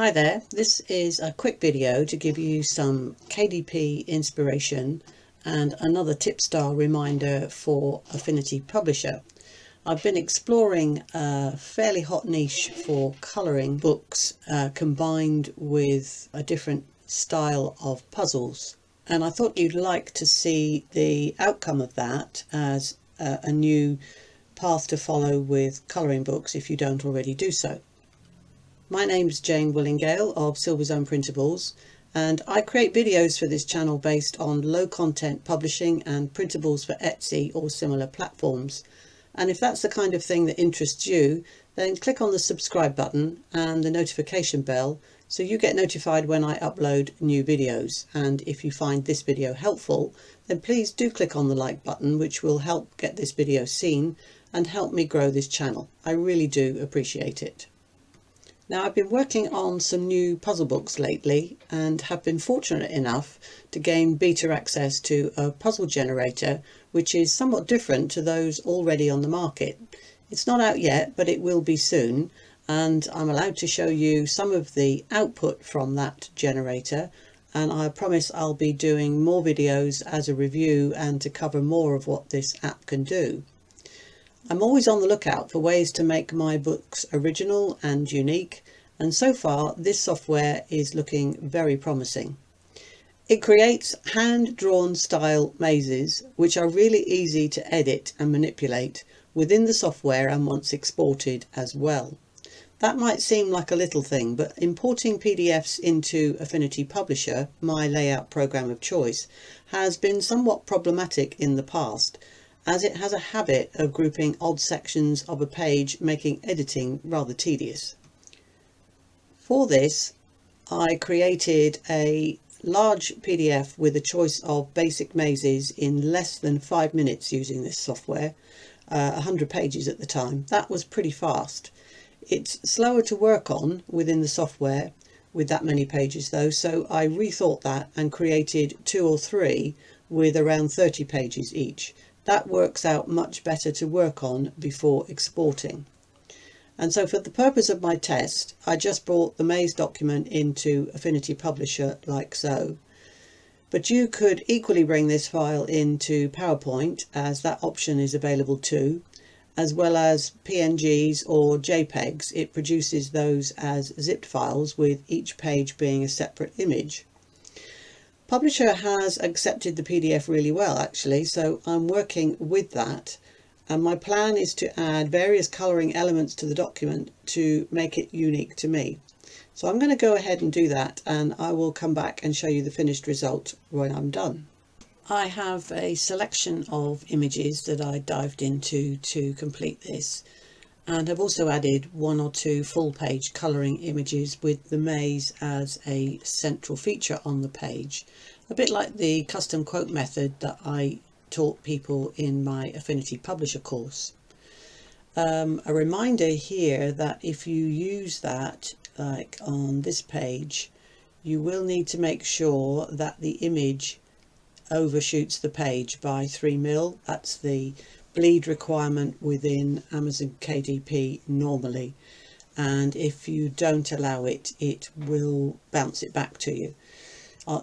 Hi there, this is a quick video to give you some KDP inspiration and another Tipstar reminder for Affinity Publisher. I've been exploring a fairly hot niche for colouring books combined with a different style of puzzles, and I thought you'd like to see the outcome of that as a new path to follow with colouring books if you don't already do so. My name's Jane Willingale of Silver Zone Printables, and I create videos for this channel based on low content publishing and printables for Etsy or similar platforms. And if that's the kind of thing that interests you, then click on the subscribe button and the notification bell so you get notified when I upload new videos. And if you find this video helpful, then please do click on the like button, which will help get this video seen and help me grow this channel. I really do appreciate it. Now, I've been working on some new puzzle books lately and have been fortunate enough to gain beta access to a puzzle generator which is somewhat different to those already on the market. It's not out yet, but it will be soon, and I'm allowed to show you some of the output from that generator, and I promise I'll be doing more videos as a review and to cover more of what this app can do. I'm always on the lookout for ways to make my books original and unique, and so far this software is looking very promising. It creates hand-drawn style mazes which are really easy to edit and manipulate within the software and once exported as well. That might seem like a little thing, but importing PDFs into Affinity Publisher, my layout program of choice, has been somewhat problematic in the past, as it has a habit of grouping odd sections of a page, making editing rather tedious. For this, I created a large PDF with a choice of basic mazes in less than 5 minutes using this software, 100 pages at the time. That was pretty fast. It's slower to work on within the software with that many pages though, so I rethought that and created 2 or 3 with around 30 pages each. That works out much better to work on before exporting. And so for the purpose of my test, I just brought the maze document into Affinity Publisher like so. But you could equally bring this file into PowerPoint, as that option is available too, as well as PNGs or JPEGs. It produces those as zipped files with each page being a separate image. Publisher has accepted the PDF really well actually, so I'm working with that, and my plan is to add various colouring elements to the document to make it unique to me. So I'm going to go ahead and do that, and I will come back and show you the finished result when I'm done. I have a selection of images that I dived into to complete this, and have also added 1 or 2 full page colouring images with the maze as a central feature on the page, a bit like the custom quote method that I taught people in my Affinity Publisher course. A reminder here that if you use that, like on this page, you will need to make sure that the image overshoots the page by 3 mil. That's the bleed requirement within Amazon KDP normally, and if you don't allow it, it will bounce it back to you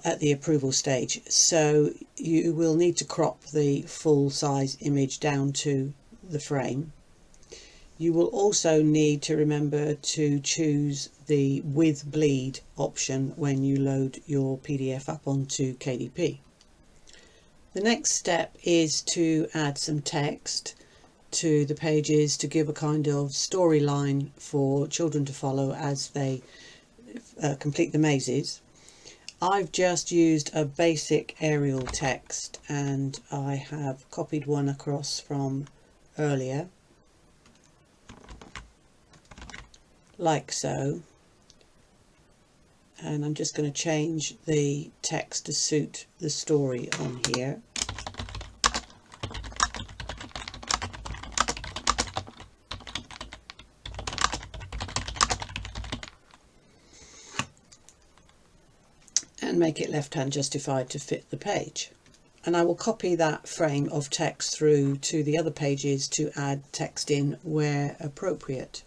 at the approval stage. So you will need to crop the full size image down to the frame. You will also need to remember to choose the with bleed option when you load your PDF up onto KDP. The next step is to add some text to the pages to give a kind of storyline for children to follow as they complete the mazes. I've just used a basic Arial text, and I have copied one across from earlier, like so, and I'm just going to change the text to suit the story on here. And make it left-hand justified to fit the page. And I will copy that frame of text through to the other pages to add text in where appropriate.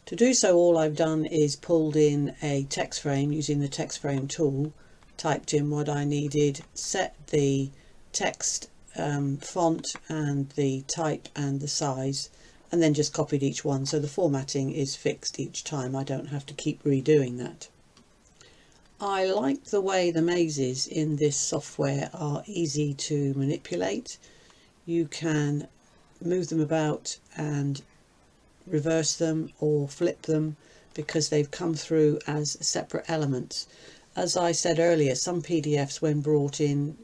To do so, all I've done is pulled in a text frame using the text frame tool, typed in what I needed, set the text font and the type and the size, and then just copied each one, so the formatting is fixed each time. I don't have to keep redoing that. I like the way the mazes in this software are easy to manipulate. You can move them about and reverse them or flip them because they've come through as separate elements. As I said earlier, some PDFs, when brought in,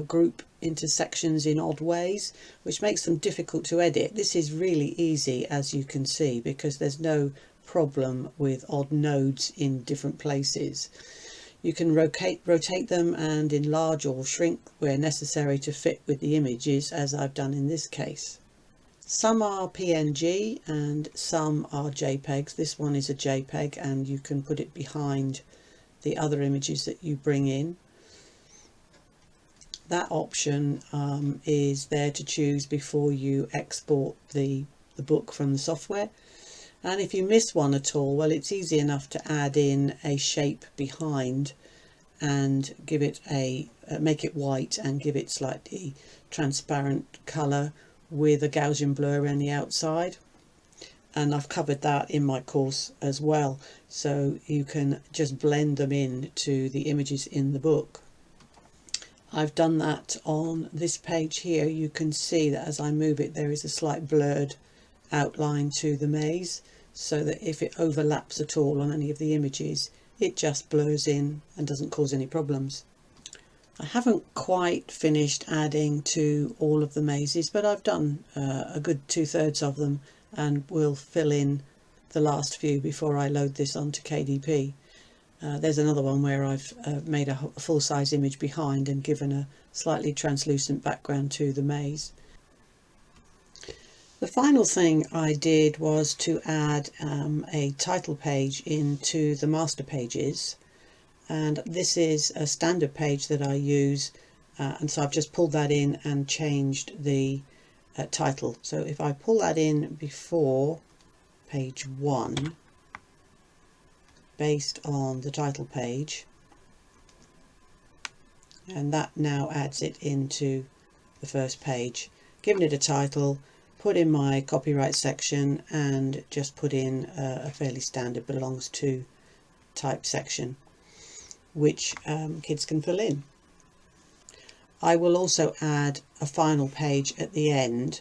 group into sections in odd ways, which makes them difficult to edit. This is really easy, as you can see, because there's no problem with odd nodes in different places. You can rotate them and enlarge or shrink where necessary to fit with the images, as I've done in this case. Some are PNG and some are JPEGs. This one is a JPEG, and you can put it behind the other images that you bring in. That option is there to choose before you export the book from the software. And if you miss one at all, well, it's easy enough to add in a shape behind and give it make it white and give it slightly transparent colour with a Gaussian blur around the outside. And I've covered that in my course as well, so you can just blend them in to the images in the book. I've done that on this page here. You can see that as I move it, there is a slight blurred outline to the maze, so that if it overlaps at all on any of the images, it just blurs in and doesn't cause any problems. I haven't quite finished adding to all of the mazes, but I've done a good 2/3 of them, and will fill in the last few before I load this onto KDP. There's another one where I've made a full-size image behind and given a slightly translucent background to the maze. The final thing I did was to add a title page into the master pages, and this is a standard page that I use, and so I've just pulled that in and changed the title. So if I pull that in before page 1 based on the title page, and that now adds it into the first page, giving it a title, put in my copyright section, and just put in a fairly standard belongs to type section, which kids can fill in. I will also add a final page at the end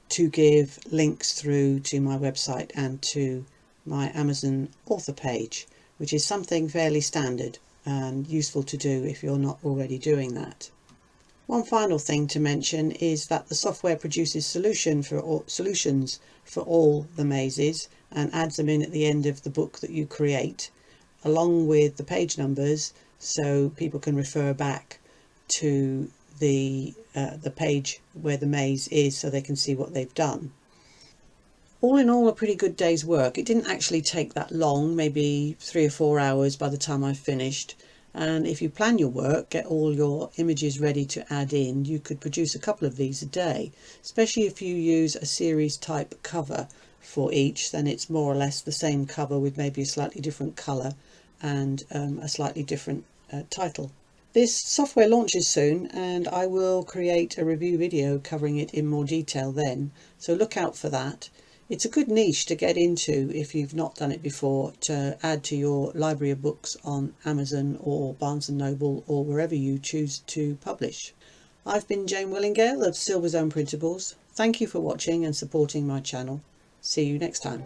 to give links through to my website and to my Amazon author page, which is something fairly standard and useful to do if you're not already doing that. One final thing to mention is that the software produces solutions for all the mazes and adds them in at the end of the book that you create, along with the page numbers, so people can refer back to the page where the maze is, so they can see what they've done. All in all, a pretty good day's work. It didn't actually take that long, maybe 3 or 4 hours by the time I finished. And if you plan your work, get all your images ready to add in, you could produce a couple of these a day, especially if you use a series type cover for each. Then it's more or less the same cover with maybe a slightly different colour and a slightly different title. This software launches soon, and I will create a review video covering it in more detail then, so look out for that. It's a good niche to get into if you've not done it before, to add to your library of books on Amazon or Barnes & Noble or wherever you choose to publish. I've been Jane Willingale of Silver Zone Printables. Thank you for watching and supporting my channel. See you next time.